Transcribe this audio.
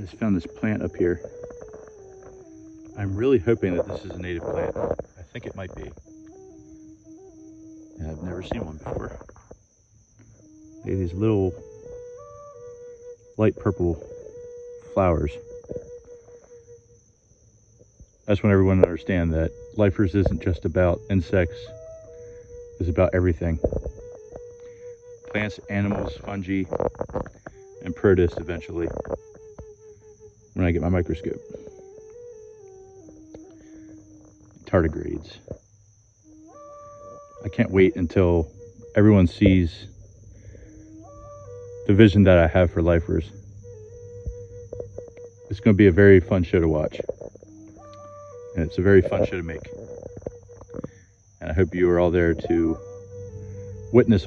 just found this plant up here. I'm really hoping that this is a native plant. I think it might be. I've never seen one before. They have these little light purple flowers. I just want everyone to understand that lifers isn't just about insects, it's about everything. Plants, animals, fungi, and protists eventually, when I get my microscope. Tardigrades. I can't wait until everyone sees the vision that I have for lifers. It's going to be a very fun show to watch. And it's a very fun show to make. And I hope you are all there to witness all